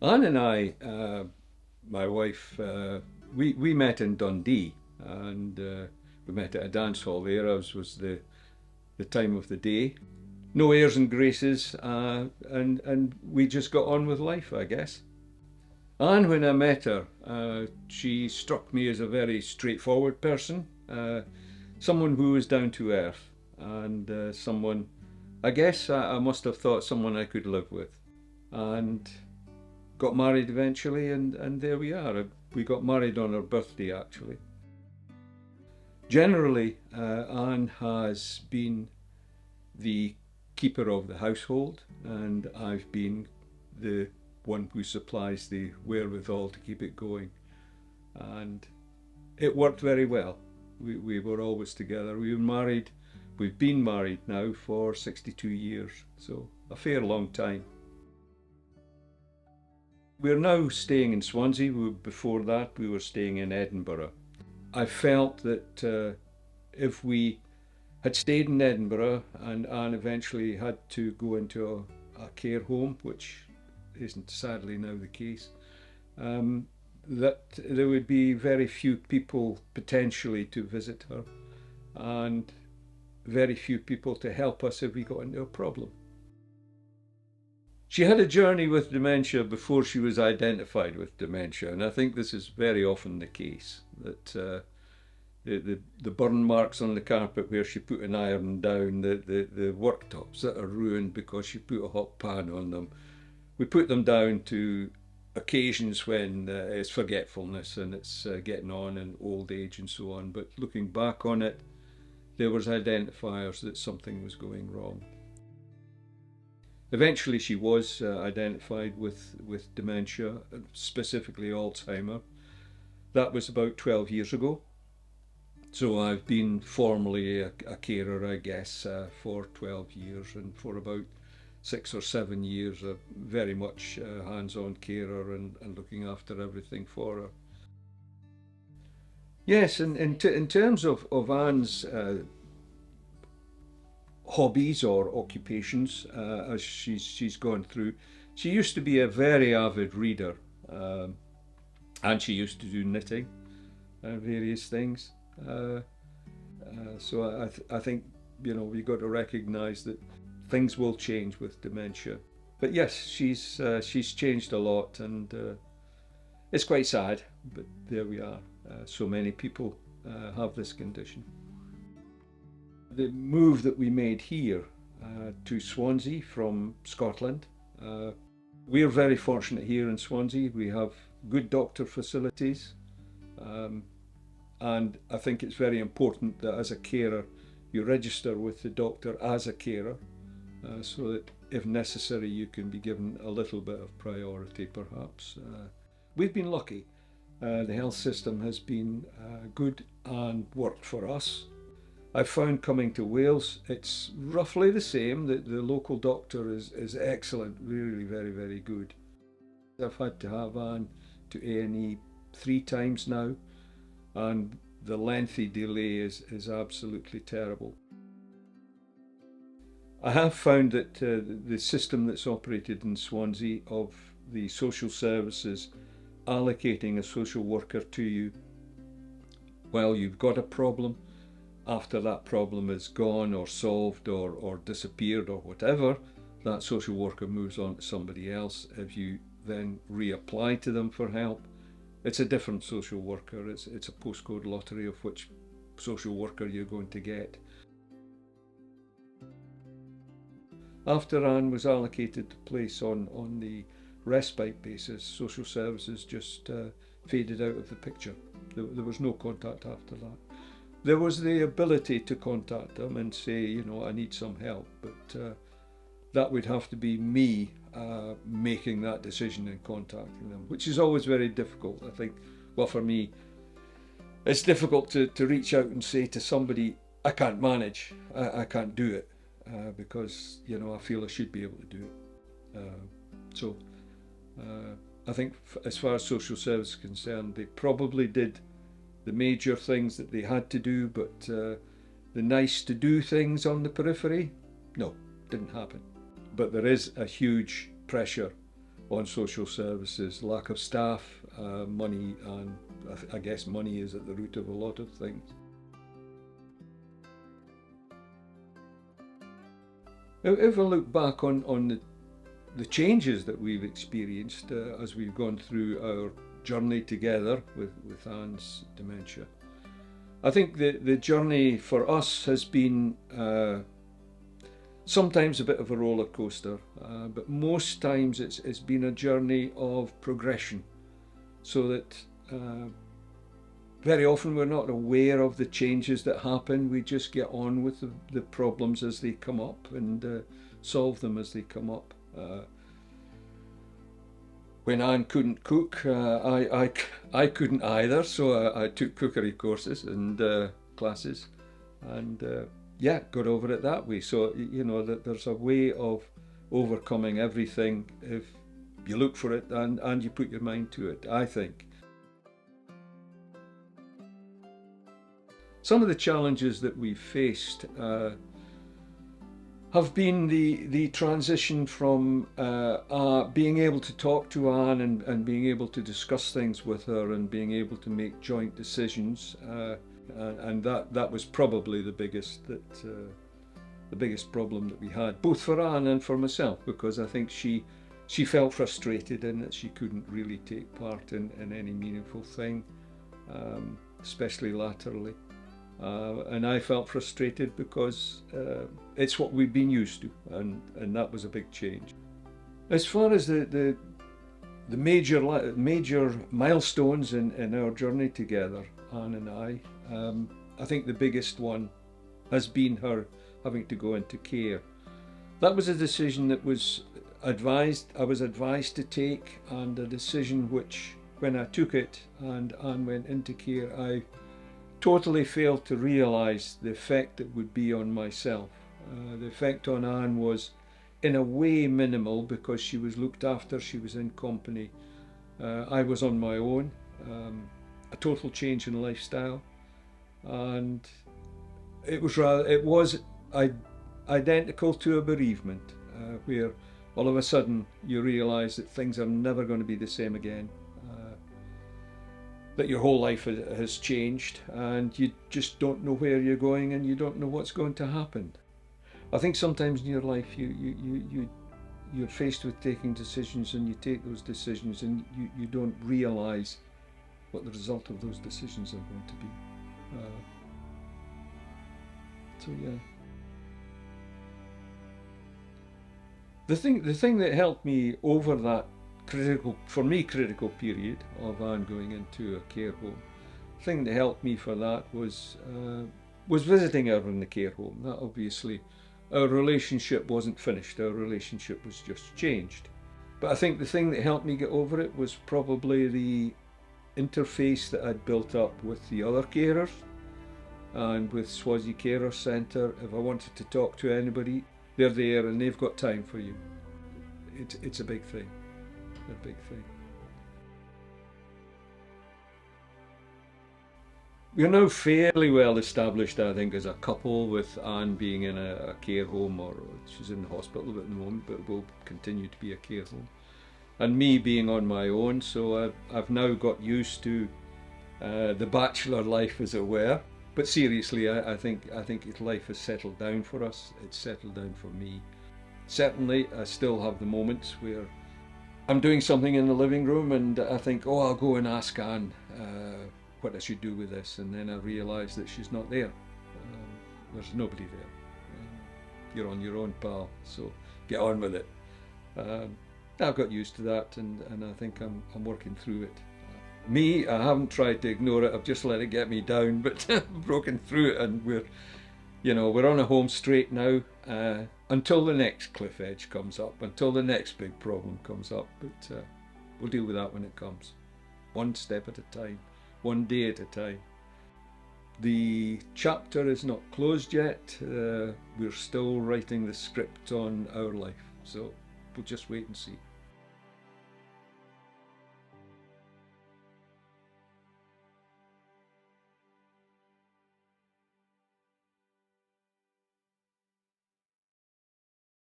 Anne and I, my wife, we met in Dundee, and we met at a dance hall there. Ours was the time of the day. No airs and graces, and we just got on with life, I guess. And when I met her, she struck me as a very straightforward person, someone who was down to earth, and someone, I guess I must have thought someone I could live with. And got married eventually, and there we are. We got married on her birthday, actually. Generally, Anne has been the keeper of the household, and I've been the one who supplies the wherewithal to keep it going. And it worked very well. We were always together. We were married, we've been married now for 62 years, so a fair long time. We're now staying in Swansea. Before that, we were staying in Edinburgh. I felt that if we had stayed in Edinburgh and Anne eventually had to go into a care home, which isn't sadly now the case, that there would be very few people potentially to visit her and very few people to help us if we got into a problem. She had a journey with dementia before she was identified with dementia, and I think this is very often the case, that the burn marks on the carpet where she put an iron down, the worktops that are ruined because she put a hot pan on them. We put them down to occasions when it's forgetfulness and it's getting on and old age and so on, but looking back on it, there was identifiers that something was going wrong. Eventually she was identified with dementia, specifically Alzheimer. That was about 12 years ago. So I've been formally a carer, I guess, for 12 years, and for about 6 or 7 years, a very much hands-on carer and looking after everything for her. Yes, and in terms of Anne's hobbies or occupations, as she's gone through, she used to be a very avid reader, and she used to do knitting and various things. Uh, so I think we've got to recognise that things will change with dementia. But yes, she's changed a lot, and it's quite sad. But there we are. So many people have this condition. The move that we made here to Swansea from Scotland, we're very fortunate here in Swansea. We have good doctor facilities, and I think it's very important that as a carer you register with the doctor as a carer, so that if necessary you can be given a little bit of priority perhaps. We've been lucky. The health system has been good and worked for us. I've found coming to Wales, it's roughly the same. The local doctor is excellent, really very, very good. I've had to have Anne to A&E 3 times now, and the lengthy delay is absolutely terrible. I have found that the system that's operated in Swansea of the social services allocating a social worker to you while you've got a problem, after that problem is gone or solved or disappeared or whatever, that social worker moves on to somebody else. If you then reapply to them for help, it's a different social worker. It's a postcode lottery of which social worker you're going to get. After Anne was allocated a place on the respite basis, social services just faded out of the picture. There was no contact after that. There was the ability to contact them and say, I need some help, but that would have to be me making that decision and contacting them, which is always very difficult. I think, well, for me, it's difficult to reach out and say to somebody, I can't manage, I can't do it, because, I feel I should be able to do it. So I think as far as social service is concerned, they probably did the major things that they had to do, but the nice to do things on the periphery, no, didn't happen. But there is a huge pressure on social services, lack of staff, money, and I guess money is at the root of a lot of things. If I look back on the changes that we've experienced as we've gone through our journey together with Anne's dementia, I think the journey for us has been sometimes a bit of a roller coaster, but most times it's been a journey of progression, so that very often we're not aware of the changes that happen. We just get on with the problems as they come up and solve them as they come up. When Anne couldn't cook, I couldn't either, so I took cookery courses and classes, and yeah, got over it that way. So you know that there's a way of overcoming everything if you look for it and you put your mind to it, I think. Some of the challenges that we've faced have been the transition from being able to talk to Anne and being able to discuss things with her and being able to make joint decisions, and that was probably the biggest problem that we had, both for Anne and for myself, because I think she felt frustrated in that she couldn't really take part in any meaningful thing, especially laterally. And I felt frustrated because it's what we've been used to, and that was a big change. As far as the major milestones in our journey together, Anne and I think the biggest one has been her having to go into care. That was a decision that I was advised to take, and a decision which, when I took it and Anne went into care, I totally failed to realise the effect it would be on myself. The effect on Anne was in a way minimal because she was looked after, she was in company. I was on my own, a total change in lifestyle, and it was identical to a bereavement, where all of a sudden you realise that things are never going to be the same again. That your whole life has changed and you just don't know where you're going and you don't know what's going to happen. I think sometimes in your life you're faced with taking decisions, and you take those decisions and you don't realise what the result of those decisions are going to be. So yeah. The thing that helped me over that critical period of Anne going into a care home, the thing that helped me for that was visiting her in the care home. That obviously, our relationship wasn't finished, our relationship was just changed. But I think the thing that helped me get over it was probably the interface that I'd built up with the other carers and with Swansea Carer Centre. If I wanted to talk to anybody, they're there and they've got time for you. It's a big thing. A big thing. We're now fairly well established, I think, as a couple, with Anne being in a care home, or she's in the hospital at the moment, but will continue to be a care home, and me being on my own. So I've now got used to the bachelor life, as it were. But seriously, I think life has settled down for us. It's settled down for me. Certainly, I still have the moments where I'm doing something in the living room and I think, oh, I'll go and ask Anne what I should do with this, and then I realise that she's not there. There's nobody there. You're on your own, pal, so get on with it. I've got used to that, and I think I'm working through it. Me, I haven't tried to ignore it, I've just let it get me down, but I've broken through it, and we're on a home straight now, until the next cliff edge comes up, until the next big problem comes up, but we'll deal with that when it comes. One step at a time, one day at a time. The chapter is not closed yet, we're still writing the script on our life, so we'll just wait and see.